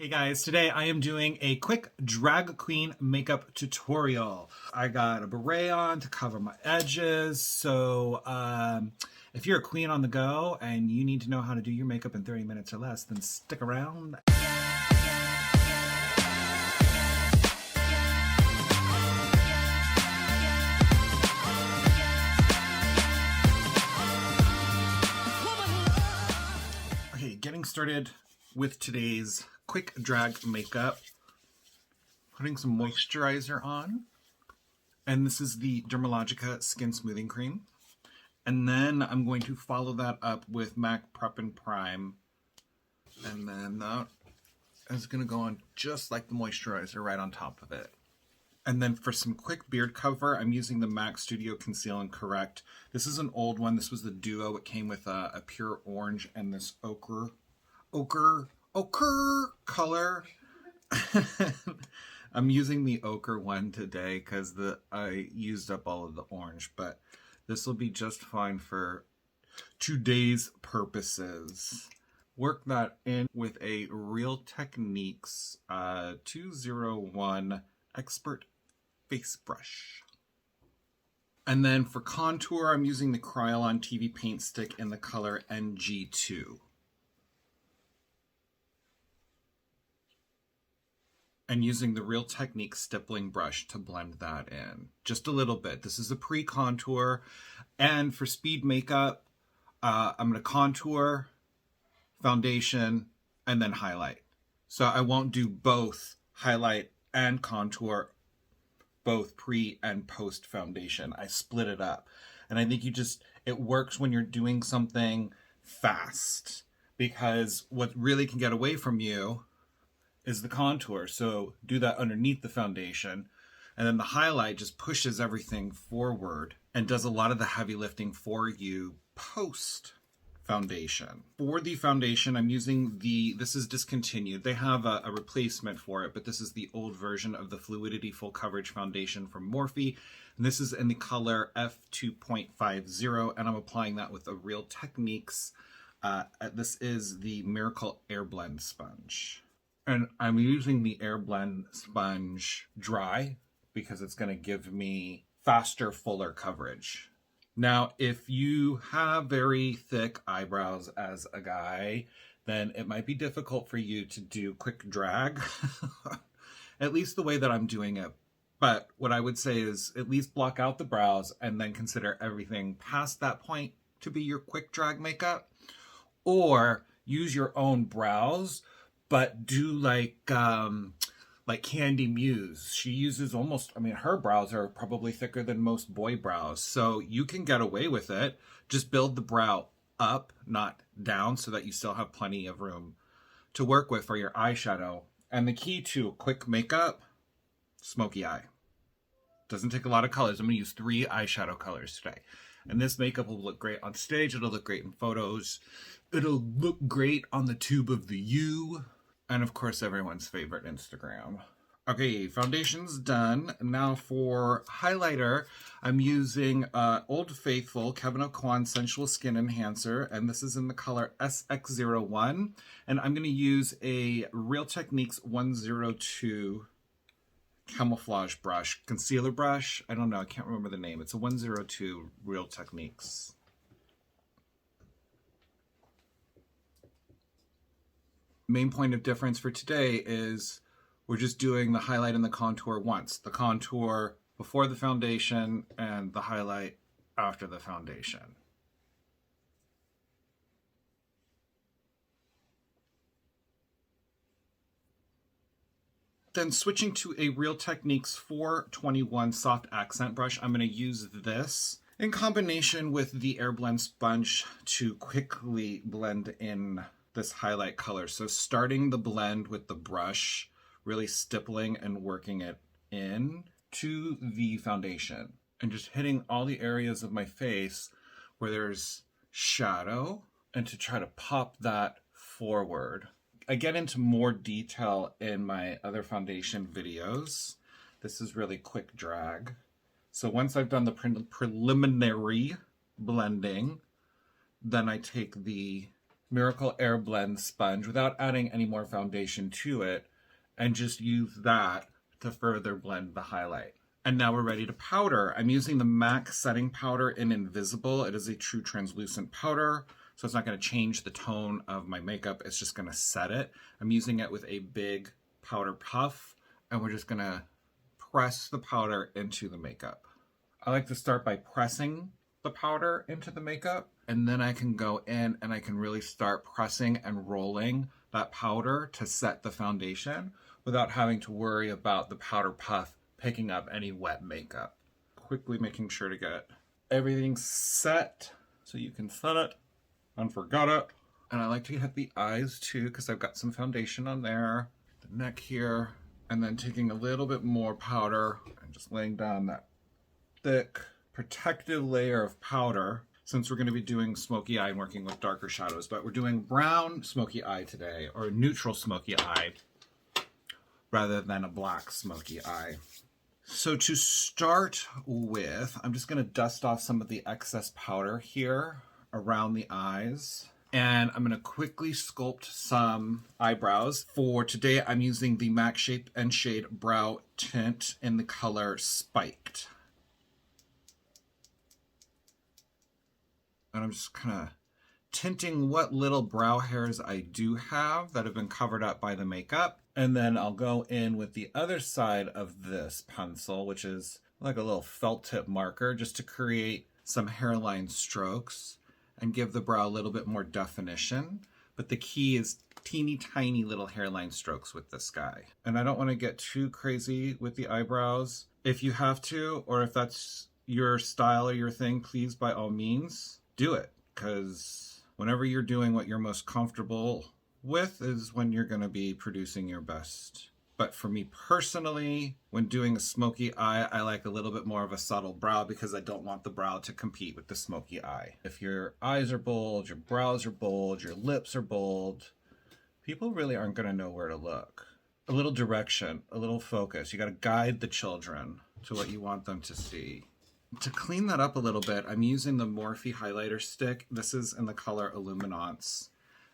Hey guys, today I am doing a quick drag queen makeup tutorial. I got a beret on to cover my edges, so if you're a queen on the go and you need to know how to do your makeup in 30 minutes or less, then stick around. Okay, getting started with today's quick drag makeup. Putting some moisturizer on. And this is the Dermalogica Skin Smoothing Cream. And then I'm going to follow that up with MAC Prep and Prime. And then that is going to go on just like the moisturizer right on top of it. And then for some quick beard cover, I'm using the MAC Studio Conceal and Correct. This is an old one. This was the duo. It came with a pure orange and this ochre color. I'm using the ochre one today because I used up all of the orange, but this will be just fine for today's purposes. Work that in with a Real Techniques 201 Expert Face Brush. And then for contour, I'm using the Kryolan TV Paint Stick in the color NG2. And using the Real Techniques stippling brush to blend that in. Just a little bit. This is a pre-contour. And for speed makeup, I'm going to contour, foundation, and then highlight. So I won't do both highlight and contour, both pre and post foundation. I split it up. And I think it works when you're doing something fast. Because what really can get away from you is the contour. So do that underneath the foundation. And then the highlight just pushes everything forward and does a lot of the heavy lifting for you post foundation. For the foundation, I'm using this is discontinued. They have a replacement for it, but this is the old version of the Fluidity Full Coverage Foundation from Morphe. And this is in the color F2.50, and I'm applying that with a Real Techniques. This is the Miracle Air Blend Sponge. And I'm using the Air Blend Sponge dry because it's going to give me faster, fuller coverage. Now, if you have very thick eyebrows as a guy, then it might be difficult for you to do quick drag, at least the way that I'm doing it. But what I would say is at least block out the brows and then consider everything past that point to be your quick drag makeup. Or use your own brows, but do like Candy Muse. She uses her brows are probably thicker than most boy brows. So you can get away with it. Just build the brow up, not down, so that you still have plenty of room to work with for your eyeshadow. And the key to quick makeup, smoky eye. Doesn't take a lot of colors. I'm going to use 3 eyeshadow colors today. And this makeup will look great on stage. It'll look great in photos. It'll look great on the tube of the U. And of course, everyone's favorite Instagram. Okay, foundation's done. Now for highlighter, I'm using Old Faithful Kevin O'Quan Sensual Skin Enhancer. And this is in the color SX01. And I'm going to use a Real Techniques 102 camouflage brush, concealer brush. I don't know, I can't remember the name. It's a 102 Real Techniques. Main point of difference for today is we're just doing the highlight and the contour once. The contour before the foundation and the highlight after the foundation. Then switching to a Real Techniques 421 soft accent brush, I'm going to use this in combination with the Air Blend Sponge to quickly blend in this highlight color. So starting the blend with the brush, really stippling and working it in to the foundation. And just hitting all the areas of my face where there's shadow and to try to pop that forward. I get into more detail in my other foundation videos. This is really quick drag. So once I've done the preliminary blending, then I take the Miracle Air Blend sponge without adding any more foundation to it, and just use that to further blend the highlight. And now we're ready to powder. I'm using the MAC setting powder in Invisible. It is a true translucent powder, so it's not going to change the tone of my makeup. It's just going to set it. I'm using it with a big powder puff, and we're just going to press the powder into the makeup. I like to start by pressing the powder into the makeup, and then I can go in and I can really start pressing and rolling that powder to set the foundation without having to worry about the powder puff picking up any wet makeup. Quickly making sure to get everything set so you can set it and forget it. And I like to hit the eyes too because I've got some foundation on there, the neck here, and then taking a little bit more powder and just laying down that thick protective layer of powder, since we're going to be doing smoky eye and working with darker shadows. But we're doing brown smoky eye today, or neutral smoky eye, rather than a black smoky eye. So to start with, I'm just going to dust off some of the excess powder here around the eyes. And I'm going to quickly sculpt some eyebrows. For today, I'm using the MAC Shape and Shade Brow Tint in the color Spiked. And I'm just kind of tinting what little brow hairs I do have that have been covered up by the makeup. And then I'll go in with the other side of this pencil, which is like a little felt tip marker, just to create some hairline strokes and give the brow a little bit more definition. But the key is teeny tiny little hairline strokes with this guy. And I don't want to get too crazy with the eyebrows. If you have to, or if that's your style or your thing, please, by all means, do it, because whenever you're doing what you're most comfortable with is when you're going to be producing your best. But for me personally, when doing a smoky eye, I like a little bit more of a subtle brow because I don't want the brow to compete with the smoky eye. If your eyes are bold, your brows are bold, your lips are bold, people really aren't going to know where to look. A little direction, a little focus. You got to guide the children to what you want them to see. To clean that up a little bit, I'm using the Morphe highlighter stick. This is in the color Illuminance.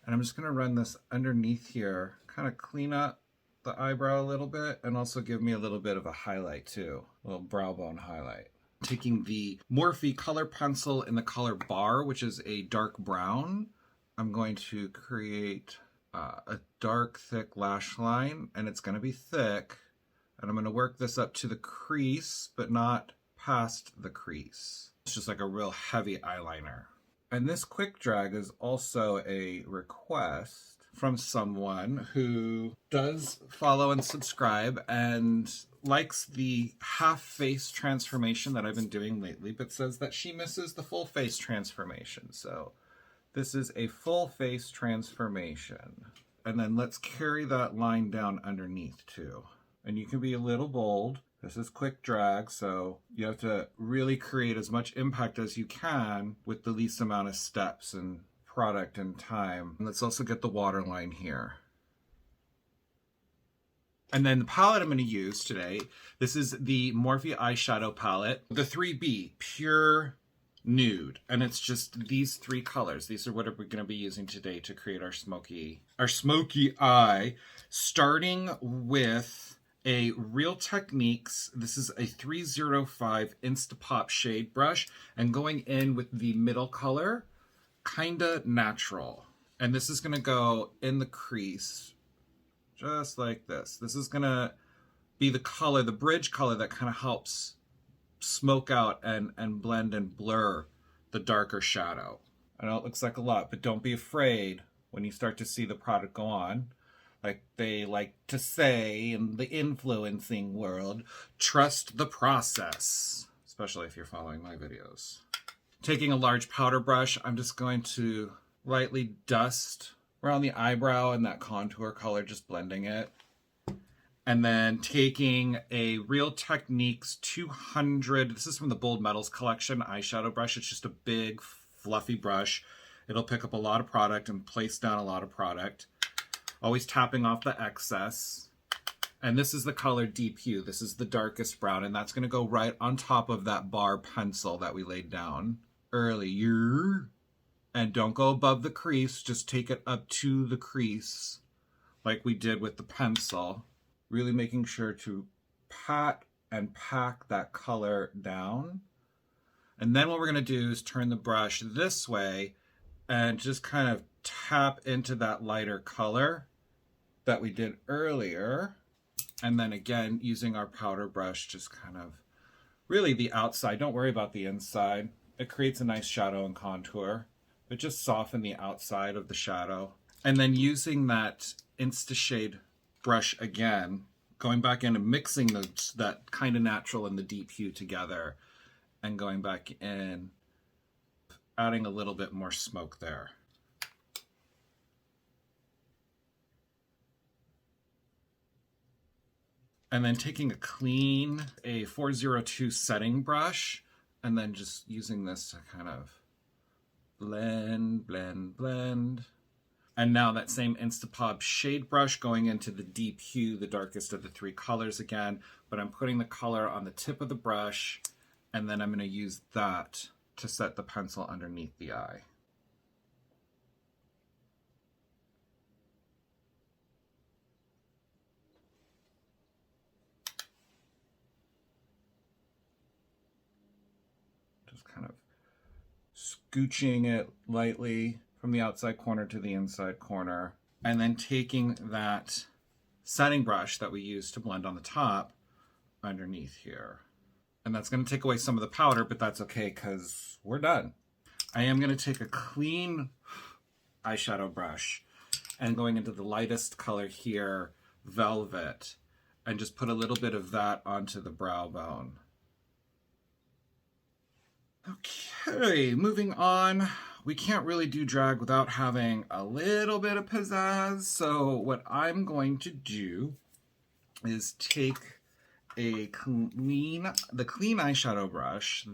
And I'm just going to run this underneath here, kind of clean up the eyebrow a little bit, and also give me a little bit of a highlight too, a little brow bone highlight. Taking the Morphe color pencil in the color Bar, which is a dark brown, I'm going to create a dark, thick lash line, and it's going to be thick. And I'm going to work this up to the crease, but not past the crease. It's just like a real heavy eyeliner. And this quick drag is also a request from someone who does follow and subscribe and likes the half face transformation that I've been doing lately, but says that she misses the full face transformation. So this is a full face transformation. And then let's carry that line down underneath too. And you can be a little bold. This is quick drag, so you have to really create as much impact as you can with the least amount of steps and product and time. And let's also get the waterline here. And then the palette I'm going to use today, this is the Morphe eyeshadow palette, the 3B, Pure Nude. And it's just these three colors. These are what we're going to be using today to create our smoky eye, starting with a Real Techniques. This is a 305 Instapop shade brush, and going in with the middle color, Kinda Natural. And this is going to go in the crease, just like this. This is going to be the color, the bridge color that kind of helps smoke out and blend and blur the darker shadow. I know it looks like a lot, but don't be afraid when you start to see the product go on. Like they like to say in the influencing world, trust the process, especially if you're following my videos. Taking a large powder brush, I'm just going to lightly dust around the eyebrow and that contour color, just blending it. And then taking a Real Techniques 200, this is from the Bold Metals collection eyeshadow brush. It's just a big fluffy brush. It'll pick up a lot of product and place down a lot of product. Always tapping off the excess. And this is the color Deep Hue. This is the darkest brown, and that's going to go right on top of that Bar pencil that we laid down earlier. And don't go above the crease, just take it up to the crease like we did with the pencil. Really making sure to pat and pack that color down. And then what we're going to do is turn the brush this way and just kind of tap into that lighter color that we did earlier. And then again, using our powder brush, just kind of really the outside. Don't worry about the inside. It creates a nice shadow and contour, but just soften the outside of the shadow. And then using that Instashade brush again, going back in and mixing that kind of natural and the deep hue together, and going back in, adding a little bit more smoke there. And then taking a 402 setting brush, and then just using this to kind of blend, blend, blend. And now that same Instapop shade brush going into the deep hue, the darkest of the three colors again, but I'm putting the color on the tip of the brush, and then I'm going to use that to set the pencil underneath the eye. Just kind of scooching it lightly from the outside corner to the inside corner, and then taking that setting brush that we used to blend on the top underneath here. And that's going to take away some of the powder, but that's okay because we're done. I am going to take a clean eyeshadow brush and going into the lightest color here, Velvet, and just put a little bit of that onto the brow bone. Okay, moving on. We can't really do drag without having a little bit of pizzazz. So what I'm going to do is take the clean eyeshadow brush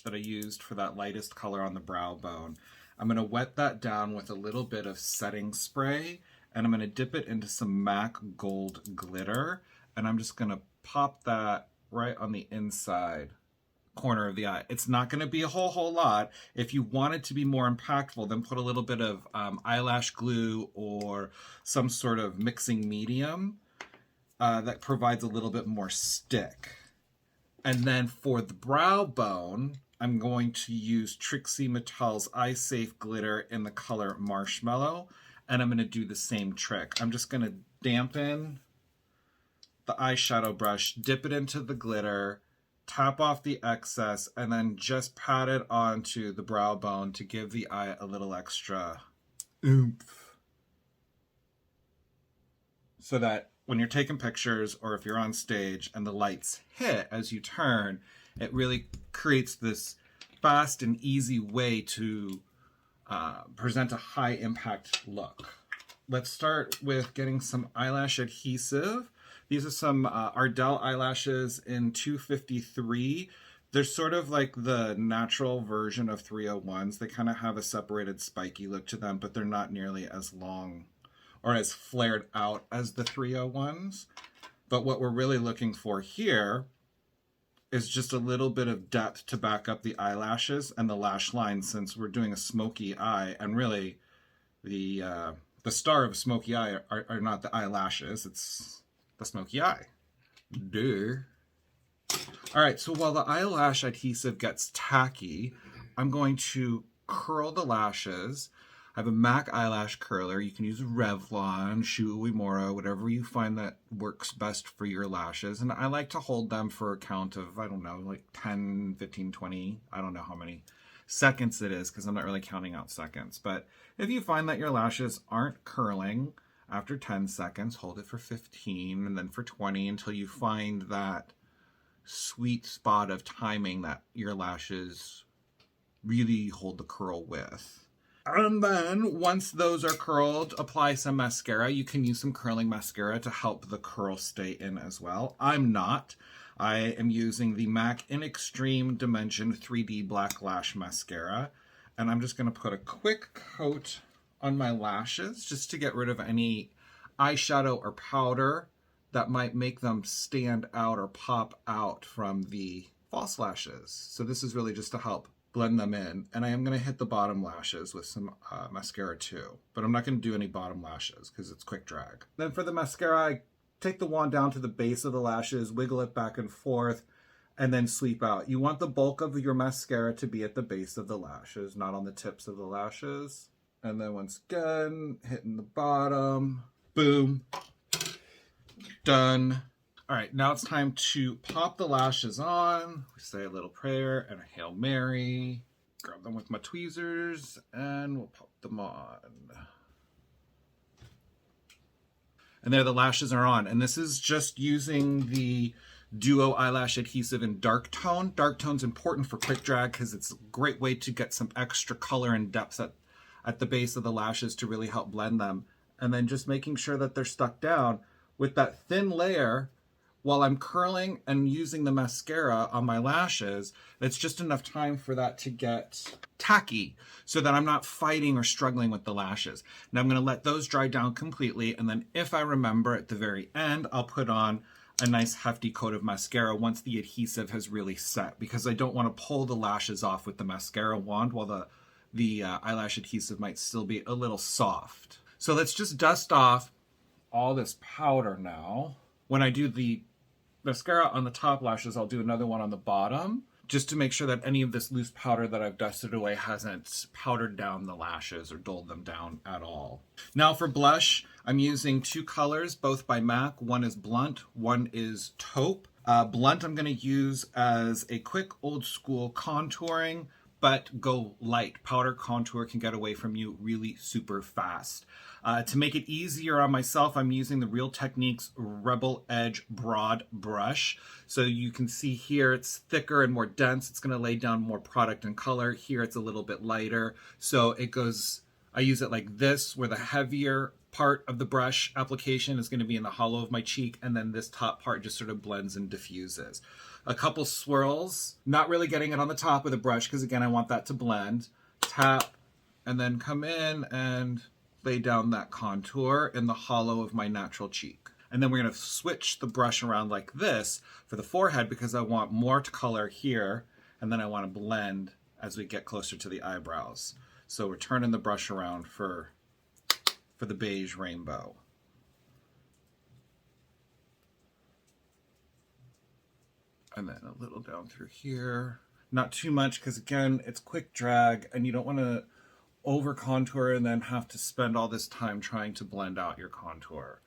that I used for that lightest color on the brow bone. I'm going to wet that down with a little bit of setting spray, and I'm going to dip it into some MAC Gold glitter, and I'm just going to pop that right on the inside corner of the eye. It's not going to be a whole lot. If you want it to be more impactful, then put a little bit of eyelash glue or some sort of mixing medium that provides a little bit more stick. And then for the brow bone, I'm going to use Trixie Mattel's Eye Safe glitter in the color Marshmallow, and I'm going to do the same trick. I'm just going to dampen the eyeshadow brush, dip it into the glitter, tap off the excess, and then just pat it onto the brow bone to give the eye a little extra oomph. So that when you're taking pictures or if you're on stage and the lights hit as you turn, it really creates this fast and easy way to present a high impact look. Let's start with getting some eyelash adhesive. These are some Ardell eyelashes in 253. They're sort of like the natural version of 301s. They kind of have a separated spiky look to them, but they're not nearly as long or as flared out as the 301s. But what we're really looking for here is just a little bit of depth to back up the eyelashes and the lash line, since we're doing a smoky eye, and really the star of smoky eye are not the eyelashes, it's the smoky eye. Duh. All right, so while the eyelash adhesive gets tacky, I'm going to curl the lashes. I have a MAC eyelash curler. You can use Revlon, Shu Uemura, whatever you find that works best for your lashes. And I like to hold them for a count of, I don't know, like 10, 15, 20. I don't know how many seconds it is because I'm not really counting out seconds. But if you find that your lashes aren't curling after 10 seconds, hold it for 15 and then for 20 until you find that sweet spot of timing that your lashes really hold the curl with. And then once those are curled, apply some mascara. You can use some curling mascara to help the curl stay in as well. I'm not. I am using the MAC in Extreme Dimension 3D Black Lash Mascara. And I'm just going to put a quick coat on my lashes just to get rid of any eyeshadow or powder that might make them stand out or pop out from the false lashes. So this is really just to help blend them in. And I am going to hit the bottom lashes with some mascara too. But I'm not going to do any bottom lashes because it's quick drag. Then for the mascara, I take the wand down to the base of the lashes, wiggle it back and forth, and then sweep out. You want the bulk of your mascara to be at the base of the lashes, not on the tips of the lashes. And then once again, hitting the bottom. Boom. Done. All right, now it's time to pop the lashes on. We say a little prayer and a Hail Mary. Grab them with my tweezers and we'll pop them on. And there the lashes are on. And this is just using the Duo Eyelash Adhesive in dark tone. Dark tone's important for quick drag because it's a great way to get some extra color and depth at the base of the lashes to really help blend them. And then just making sure that they're stuck down with that thin layer while I'm curling and using the mascara on my lashes. It's just enough time for that to get tacky so that I'm not fighting or struggling with the lashes. Now I'm going to let those dry down completely, and then if I remember at the very end, I'll put on a nice hefty coat of mascara once the adhesive has really set, because I don't want to pull the lashes off with the mascara wand while the eyelash adhesive might still be a little soft. So let's just dust off all this powder now. When I do the mascara on the top lashes, I'll do another one on the bottom, just to make sure that any of this loose powder that I've dusted away hasn't powdered down the lashes or dulled them down at all. Now for blush, I'm using two colors, both by MAC. One is Blunt, one is Taupe. Blunt I'm going to use as a quick old school contouring, but go light. Powder contour can get away from you really super fast. To make it easier on myself, I'm using the Real Techniques Rebel Edge Broad Brush. So you can see here it's thicker and more dense. It's going to lay down more product and color. Here it's a little bit lighter. So it goes, I use it like this, where the heavier part of the brush application is going to be in the hollow of my cheek, and then this top part just sort of blends and diffuses. A couple swirls, not really getting it on the top of the brush because again I want that to blend. Tap, and then come in and lay down that contour in the hollow of my natural cheek. And then we're going to switch the brush around like this for the forehead because I want more color here, and then I want to blend as we get closer to the eyebrows. So we're turning the brush around for the beige rainbow. And then a little down through here. Not too much because again, it's quick drag and you don't want to over contour and then have to spend all this time trying to blend out your contour.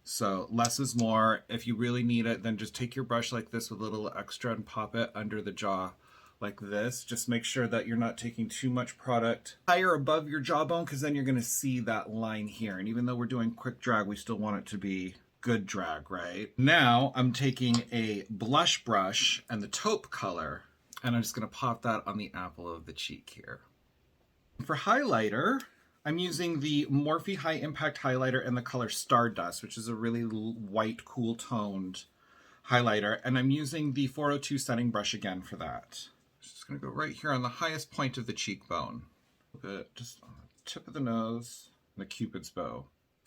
So less is more. If you really need it, then just take your brush like this with a little extra and pop it under the jaw like this. Just make sure that you're not taking too much product higher above your jawbone, because then you're going to see that line here. And even though we're doing quick drag, we still want it to be good drag, right? Now I'm taking a blush brush and the taupe color, and I'm just going to pop that on the apple of the cheek here. For highlighter, I'm using the Morphe High Impact Highlighter in the color Stardust, which is a really white, cool toned highlighter. And I'm using the 402 setting brush again for that. Just going to go right here on the highest point of the cheekbone. A bit just on the tip of the nose, and the Cupid's bow.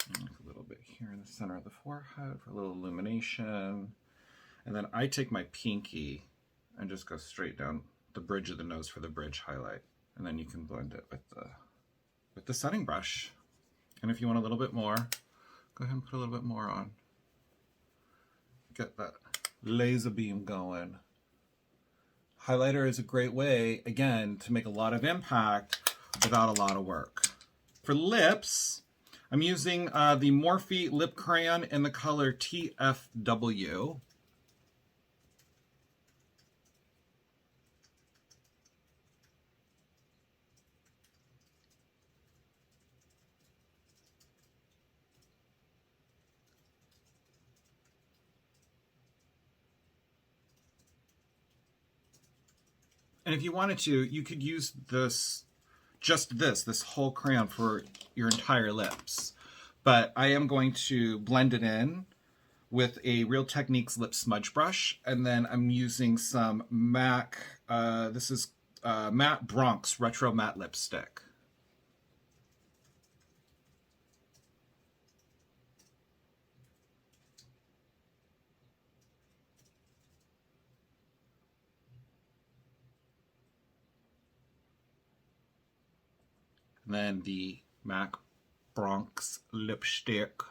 And a little bit here in the center of the forehead for a little illumination. And then I take my pinky and just go straight down the bridge of the nose for the bridge highlight. And then you can blend it with the setting brush. And if you want a little bit more, go ahead and put a little bit more on. Get that laser beam going. Highlighter is a great way, again, to make a lot of impact without a lot of work. For lips, I'm using the Morphe Lip Crayon in the color TFW. And if you wanted to, you could use this, just this whole crayon for your entire lips. But I am going to blend it in with a Real Techniques lip smudge brush. And then I'm using some MAC, this is Matte Bronx Retro Matte Lipstick. And then the MAC Bronx lipstick.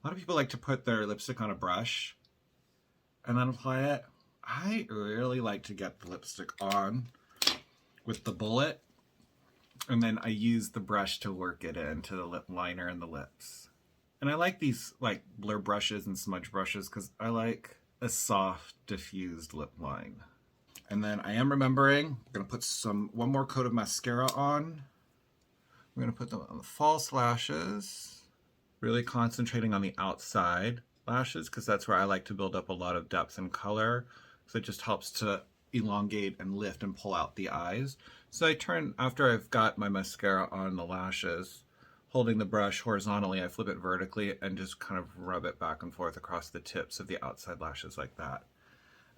A lot of people like to put their lipstick on a brush and then apply it. I really like to get the lipstick on with the bullet, and then I use the brush to work it into the lip liner and the lips. And I like these like blur brushes and smudge brushes because I like a soft, diffused lip line. And then I am remembering, I'm gonna put one more coat of mascara on. I'm gonna put them on the false lashes, really concentrating on the outside lashes because that's where I like to build up a lot of depth and color. So it just helps to elongate and lift and pull out the eyes. So I turn, after I've got my mascara on the lashes, holding the brush horizontally, I flip it vertically and just kind of rub it back and forth across the tips of the outside lashes like that.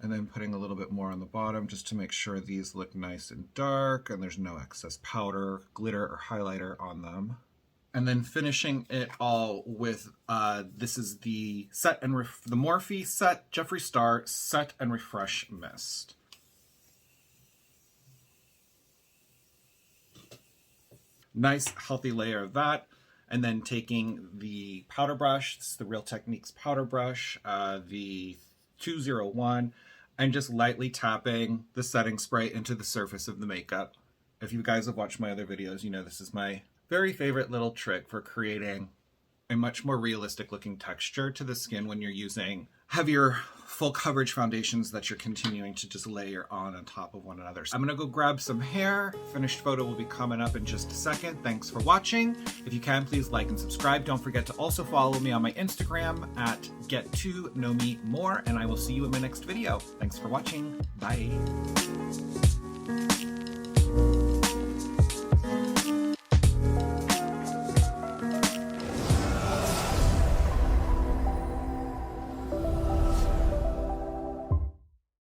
And then putting a little bit more on the bottom just to make sure these look nice and dark and there's no excess powder, glitter, or highlighter on them. And then finishing it all with, this is the the Morphe Set Jeffree Star Set and Refresh Mist. Nice healthy layer of that. And then taking the powder brush, this is the Real Techniques powder brush, the 201, and just lightly tapping the setting spray into the surface of the makeup. If you guys have watched my other videos, you know this is my very favorite little trick for creating a much more realistic looking texture to the skin when you're using heavier full coverage foundations that you're continuing to just layer on top of one another. So I'm gonna go grab some hair. Finished photo will be coming up in just a second. Thanks for watching. If you can, please like and subscribe. Don't forget to also follow me on my Instagram at get2knowmemore, and I will see you in my next video. Thanks for watching. Bye.